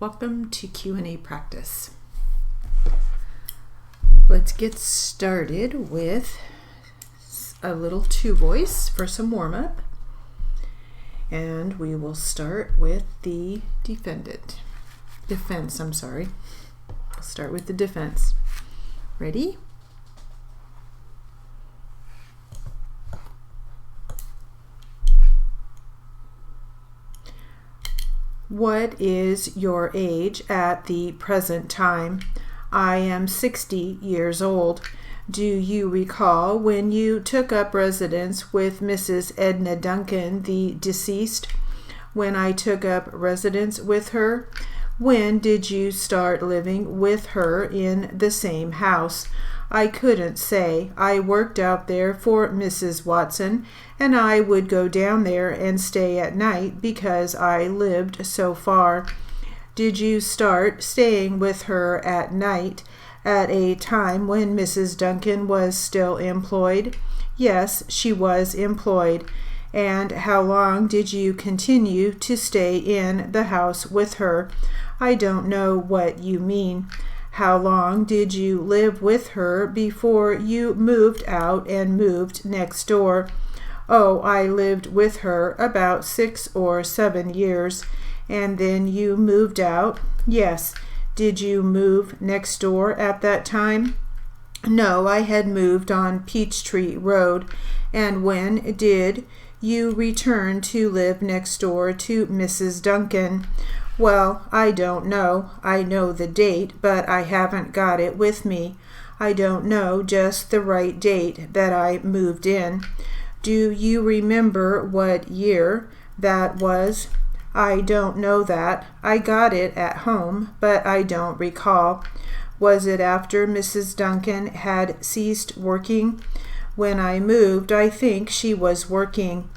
Welcome to Q&A practice. Let's get started with a little two voice for some warm-up. And we will start with the defense. I'll start with the defense. Ready? What is your age at the present time? I am 60 years old. Do you recall when you took up residence with Mrs. Edna Duncan, the deceased? When I took up residence with her? When did you start living with her in the same house? I couldn't say. I worked out there for Mrs. Watson, and I would go down there and stay at night because I lived so far. Did you start staying with her at night at a time when Mrs. Duncan was still employed? Yes, she was employed. And how long did you continue to stay in the house with her? I don't know what you mean. How long did you live with her before you moved out and moved next door? Oh, I lived with her about 6 or 7 years. And then you moved out? Yes. Did you move next door at that time? No, I had moved on Peachtree Road. And when did you return to live next door to Mrs. Duncan? Well, I don't know. I know the date, but I haven't got it with me. I don't know just the right date that I moved in. Do you remember what year that was? I don't know that. I got it at home, but I don't recall. Was it after Mrs. Duncan had ceased working? When I moved, I think she was working.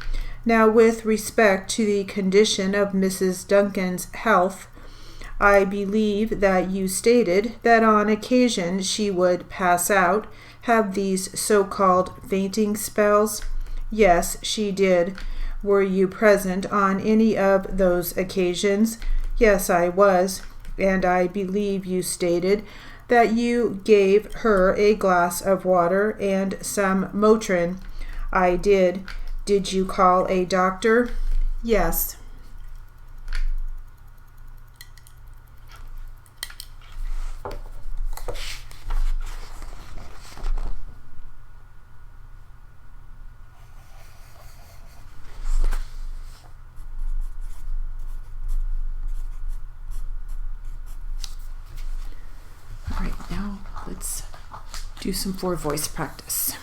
Now, with respect to the condition of Mrs. Duncan's health, I believe that you stated that on occasion she would pass out, have these so-called fainting spells. Yes, she did. Were you present on any of those occasions? Yes, I was. And I believe you stated that you gave her a glass of water and some Motrin. I did. Did you call a doctor? Yes. All right, now let's do some voice practice.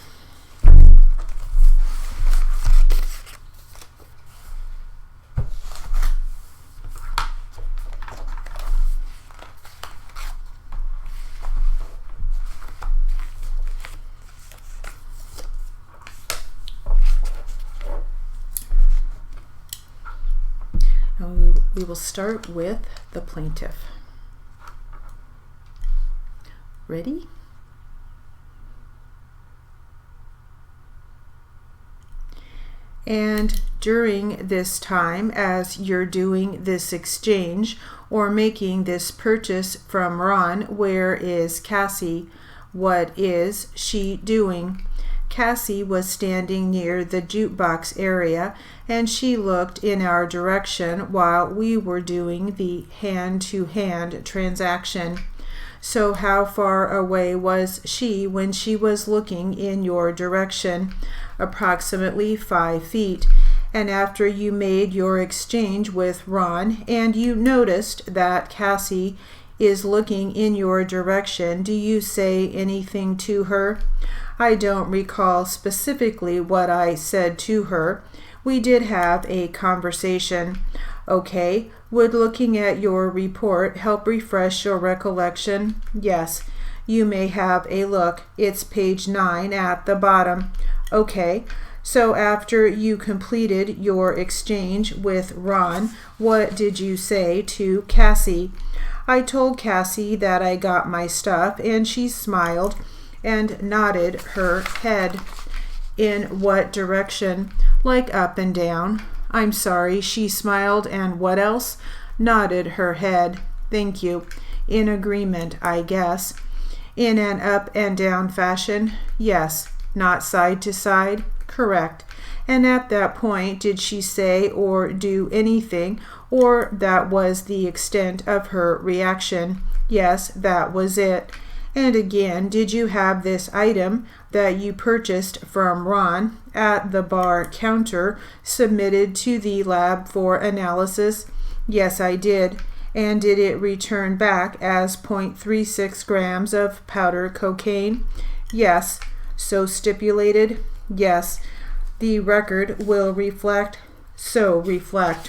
We will start with the plaintiff. Ready? And during this time, as you're doing this exchange or making this purchase from Ron, where is Cassie? What is she doing? Cassie was standing near the jukebox area, and she looked in our direction while we were doing the hand-to-hand transaction. So how far away was she when she was looking in your direction? Approximately 5 feet. And after you made your exchange with Ron, and you noticed that Cassie is looking in your direction, do you say anything to her? I don't recall specifically what I said to her. We did have a conversation. Okay, would looking at your report help refresh your recollection? Yes, you may have a look. It's page 9 at the bottom. Okay, so after you completed your exchange with Ron, what did you say to Cassie? I told Cassie that I got my stuff, and she smiled and nodded her head. In what direction? Like up and down. I'm sorry, she smiled, and what else? Nodded her head. Thank you. In agreement, I guess. In an up and down fashion? Yes. Not side to side? Correct. And at that point, did she say or do anything, or that was the extent of her reaction? Yes, that was it. And again, did you have this item that you purchased from Ron at the bar counter submitted to the lab for analysis? Yes, I did. And did it return back as 0.36 grams of powder cocaine? Yes. So stipulated? Yes. The record will reflect. So reflect.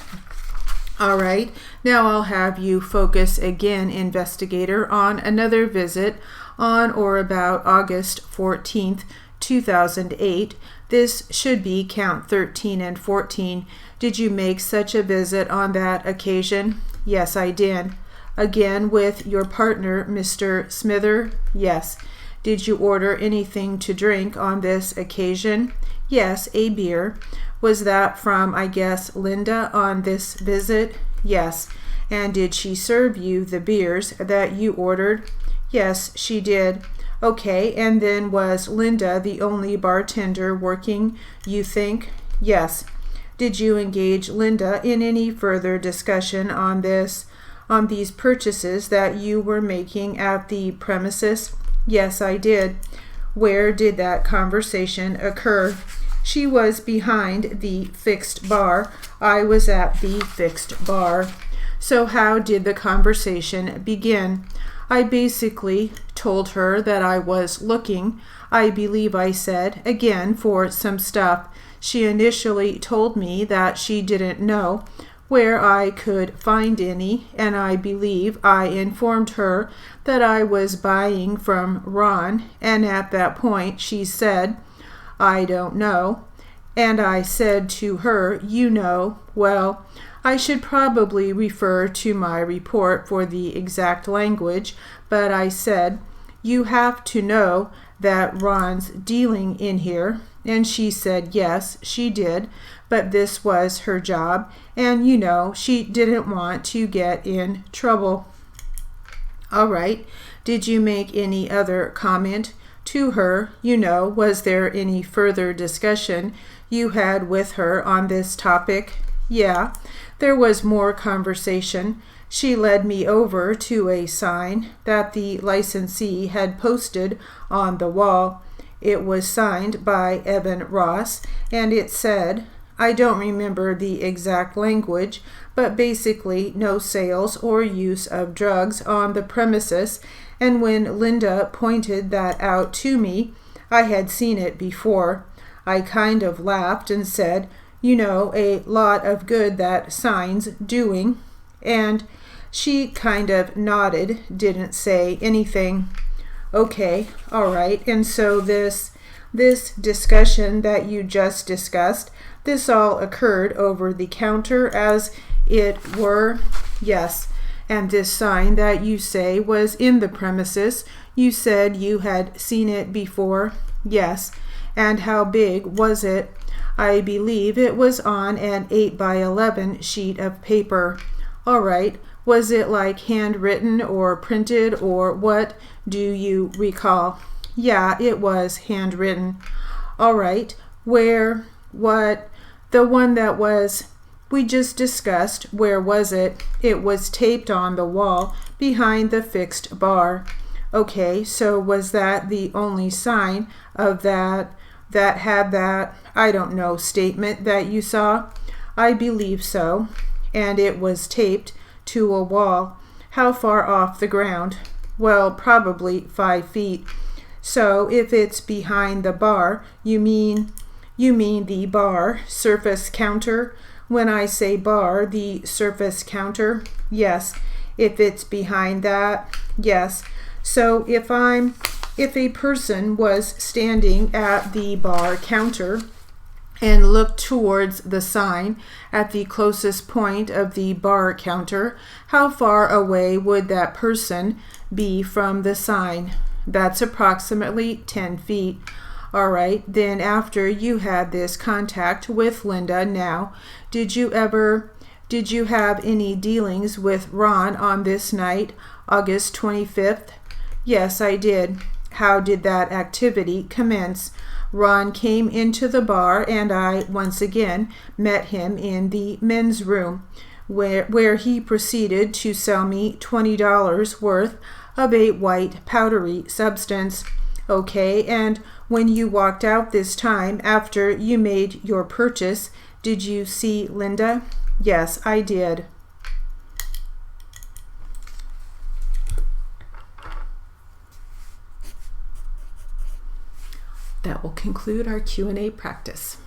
All right, now I'll have you focus again, investigator, on another visit on or about August 14th, 2008. This should be count 13 and 14. Did you make such a visit on that occasion? Yes, I did. Again, with your partner, Mr. Smither? Yes. Did you order anything to drink on this occasion? Yes, a beer. Was that from, I guess, Linda on this visit? Yes. And did she serve you the beers that you ordered? Yes, she did. Okay, and then was Linda the only bartender working, you think? Yes. Did you engage Linda in any further discussion on these purchases that you were making at the premises? Yes, I did. Where did that conversation occur? She was behind the fixed bar. I was at the fixed bar. So how did the conversation begin? I basically told her that I was looking, I believe I said, again for some stuff. She initially told me that she didn't know where I could find any, and I believe I informed her that I was buying from Ron, and at that point she said, I don't know. And I said to her, you know, well, I should probably refer to my report for the exact language, but I said, you have to know that Ron's dealing in here. And she said, yes, she did, but this was her job, and you know, she didn't want to get in trouble. All right, did you make any other comment to her? You know, was there any further discussion you had with her on this topic? Yeah, there was more conversation. She led me over to a sign that the licensee had posted on the wall. It was signed by Evan Ross, and it said, I don't remember the exact language, but basically no sales or use of drugs on the premises. And when Linda pointed that out to me, I had seen it before. I kind of laughed and said, you know, a lot of good that sign's doing. And she kind of nodded, didn't say anything. Okay, all right. And so this discussion that you just discussed, this all occurred over the counter as it were? Yes. And this sign that you say was in the premises, you said you had seen it before? Yes. And how big was it? I believe it was on an 8x11 sheet of paper. All right. Was it like handwritten or printed, or what do you recall? Yeah, it was handwritten. All right. Where? What? The one that we just discussed, where was it? It was taped on the wall behind the fixed bar. Okay, so was that the only sign of that had that, I don't know, statement that you saw? I believe so. And it was taped to a wall. How far off the ground? Well, probably 5 feet. So if it's behind the bar, you mean the bar surface counter? When I say bar, the surface counter? Yes. If it's behind that? Yes. So if a person was standing at the bar counter and looked towards the sign at the closest point of the bar counter, how far away would that person be from the sign? That's approximately 10 feet. All right, then after you had this contact with Linda now, did you ever Did you have any dealings with Ron on this night, August 25th? Yes, I did. How did that activity commence? Ron came into the bar and I once again met him in the men's room, where he proceeded to sell me $20 worth of a white powdery substance. Okay, and when you walked out this time after you made your purchase, did you see Linda? Yes, I did. That will conclude our Q&A practice.